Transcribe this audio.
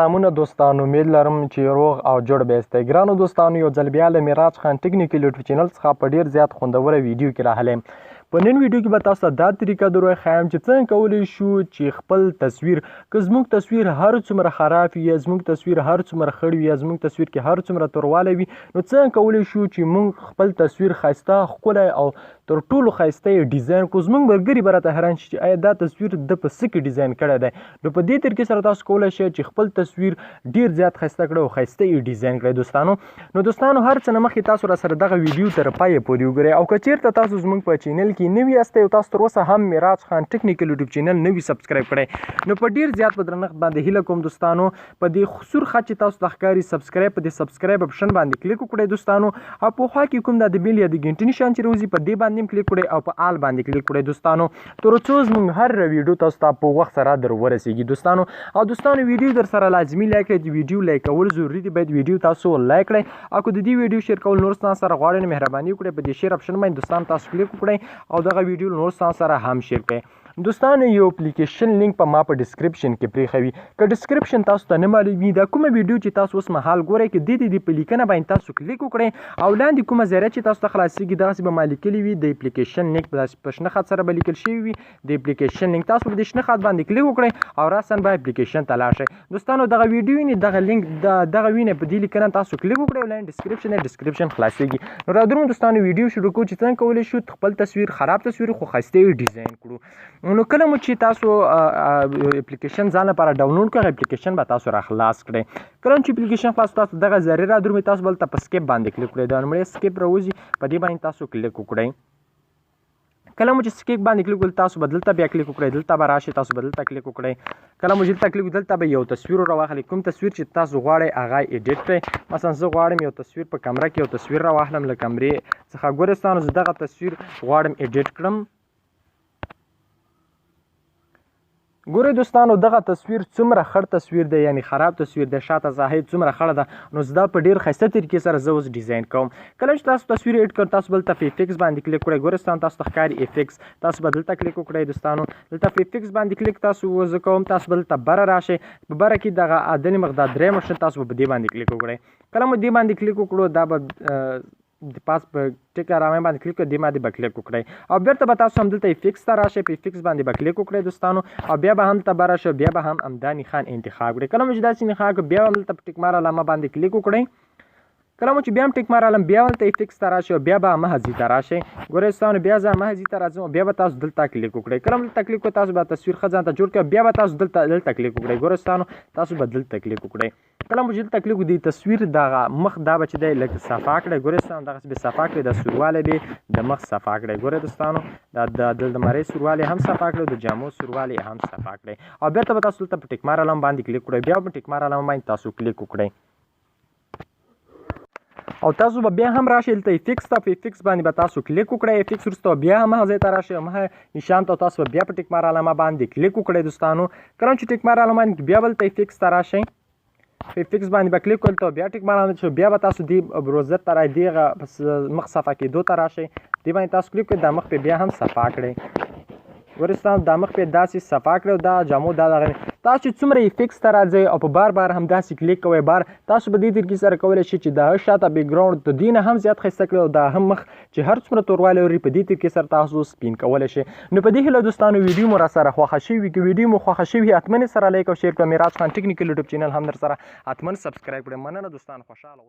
سلامونه دوستانو، امید لرم چې روغ او جوړ به یاستئ. ګرانو دوستانو، یو ځل بیا له میراج خان ټیکنیکل یوټیوب چینل څخه په ډیر زیات خوندوره ویډیو کې راغلی یم. په نن ویډیو کې به تاسو ته دا طریقه در وښایم چې څنګه کولی شو چې خپل تصویر که زموږ تصویر هر څومره خراب وي یا زموږ تصویر هر څومره خړ وي یا زموږ تصویر کې هر څومره توروالی وي، نو څنګه کولی شو چې موږ خپل تصویر ښایسته ښکلی او تر ټولو ښایسته یې ډیزاین کړو. زموږ ملګري به راته حیران شي چې آیا دا تصویر د په څه کې ډیزاین کړی دی. نو په دې طریقې سره تاسو کولی شئ چې خپل تصویر ډیر زیات ښایسته کړئ او ښایسته یې ډیزاین کړئ. دوستانو نو دوستانو هر څه نه مخکې تاسو راسره دغه ویډیو تر پایه پورې وګورئ، او که چېرته تاسو زموږ په چینل کې نوي یاستئ او تاسو تر اوسه هم میراج خان ټیکنیکل یوټیوب چینل نوي سبسکرایب کړئ، نو په ډیر زیات په درنښت باندې هیله کوم دوستانو په دې سور خط چې تاسو ته ښکاري سبسکرایب، په دې سبسکرایب اپشن باندې کلیک وکړئ دوستانو، او په خوا کې کوم د بیل یا د ګنټې نشان چې راوځي په دې باندې کلیک کړئ او په آل باندې کلیک کړئ دوستانو، تر څو زموږ هر ویډیو تاسو ته په وخت سره در ورسیږي دوستانو. او دوستانو ویډیو در سره لازمي لایک کړئ، د ویډیو لایک کول ضروري دي، باید ویډیو تاسو لایک کړئ، او که د دې ویډیو شیر کول نور ستاسو سره غواړئ نو مهرباني وکړئ په دې شیر اپشن باندې دوستانو تاسو کلیک وکړئ او دغه ویډیو نور ستاسو سره هم شیر کړئ. دوستانو یو اپلیکیشن لینک په ما په ډسکرپشن کې پرېښوي، که ډسکرپشن تاسو ته نه معلومي دا کومه ویډیو چې تاسو اوس مهال ګورئ که د په لیکنه باندې تاسو کلیک وکړئ او لاندې کومه زیره چې تاسو ته خلاصیږي دغسې به ما لیکلي وي د اپلیکیشن لینک په شنه خط سره به لیکل شوي وي د اپلیکیشن لینک، تاسو به د شنه خط باندې کلیک وکړئ او راسن به اپلیکیشن ته لاړ شئ. دوستانو دغه ویډیو وینئ، دغه لینک دغه وینئ، په دې لیکنه تاسو کلیک وکړئ او لاندې ډسکرپشن خلاصیږي. نو را درومو دوستانو ویډیو شروع کوو چې څنګه کولی شو خپل تصویر خراب تصویر خو ښایسته یې ډیزاین کړو. نو کله مو چې تاسو اپلیکیشن ځان لپاره ډاونلوډ کړئ، اپلیکیشن به تاسو را خلاص کړئ. کله چې اپلیکیشن خلاص تاسو دغه ذرې را درومي، تاسو به دلته په سکیپ باندې کلیک کړئ، د لومړی سکیپ راوځي په دې باندې تاسو کلیک وکړئ. کله مو چې سکیپ باندې کلیک وکړئ تاسو به دلته بیا کلیک وکړئ، دلته به راشئ تاسو به دلته کلیک وکړئ. کله مو چې دلته کلیک دلته به یو تصویر راواخلئ، کوم تصویر چې تاسو غواړئ هغه ایډیټ کړئ. مثلا زه غواړم یو تصویر په کمره کې یو تصویر راواخلم له کمرې څخه. ګورستانو زه دغه تصویر غواړم ایډیټ کړم. ګورئ دوستانو دغه تصویر څومره خړ تصویر دی، یعنی خراب تصویر دی، شاته ظاهر څومره خړه ده، نو زه دا په ډېر ښایسته طریقې سره زه اوس ډیزاین کوم. کله چې تاسو تصویر ایډ کړئ تاسو به دلته په افیکس باندې کلیک کړئ. ګورستانو تاسو ته ښکاري افیکس، تاسو به دلته کلیک وکړئ دوستانو. دلته په افیکس باندې کلیک تاسو زه کوم، تاسو به دلته بره راشئ، په بره کې دغه عدلي مقدار دریم اپشن تاسو به په دې باندې کلیک وکړئ. کله مو دې باندې کلیک وکړو دا به د پاس په ټیک ارامۍ باندې کلیک کړئ، دې باندې به کلیک وکړئ او بیرته به تاسو هم دلته افیکس ته راشئ، په افیکس باندې به کلیک وکړئ دوستانو، او بیا به هم دلته به راشئ، بیا به هم همدا نښان انتخاب کړئ. کله مو چې داسې انتخاب کړئ بیا هم دلته په ټیک مار علامه باندې کلیک وکړئ. کله مو چې بیا هم ټیک مار علم بیا دلته افیکس ته راشئ او بیا به همغسې ته راشئ. ګورئ دوستانو بیا زه همغسې ته راځم او بیا به تاسو دلته کلیک وکړئ. کله مو دلته کلیک وکړئ تاسو به تصویر ښه ځان ته جوړ کړئ، بیا به تاسو دلته کلیک وکړئ. ګورئ دوستانو تاسو به دلته کلیک وکړئ. کله مو چې دلته کلیک وکړئ تصویر دغه مخ دا به چې دی لږ صفا کړئ. ګورئ دوستانو دغسې به صفا کړئ، د سوروالی به د مخ صفا کړئ. ګورئ دوستانو د مرۍ سوروالی هم صفا کړئ، د جامو سوروالی هم صفا کړئ او بیرته به تاسو دلته په ټیک مار علم باندې کلیک کړئ، بیا په ټیک مار علم باندې تاسو کلیک وکړئ او تاسو به بیا هم راشئ دلته افیکس ته، په افیکس باندې به تاسو کلیک وکړئ. افیکس وروسته بیا هم هغه ځای ته راشئ، همغه نشان ته تاسو به بیا په ټیک مار علامه باندې کلیک وکړئ دوستانو. کله چې ټیک مار علامه باندې بیا به دلته افیکس ته راشئ، په افیکس باندې به کلیک وکړئ، بیا ټیک مار علامه بیا به تاسو دې بروزر ته راشئ، دغه مخ صفا کېدو ته راشئ، دې باندې تاسو کلیک کړئ، دا مخ په بیا هم صفا کړئ. ګورستان دا مخ په داسې صفا کړئ، دا جامو دا دغه تاسو چې څومره افیکس ته راځئ او په بار هم داسې کلیک کوئ بار، تاسو به دې طریقې سره کولی شئ چې د شاته بیکګراوند د دې نه هم زیات ښایسته کړئ او دا هم مخ چې هر څومره توروالی لري په دې طریقې سره تاسو سپین کولی شئ. نو په دې هیله دوستانو ویډیو مو را سره خوښه شوي وي، که ویډیو مو خوښه شوي حتما یې سره لایک او شیر کړئ. میراج خان ټیکنیکل یوټیوب چینل هم در سره حتما سبسکرایب کړئ. مننه دوستانو، خوشحاله اوسئ.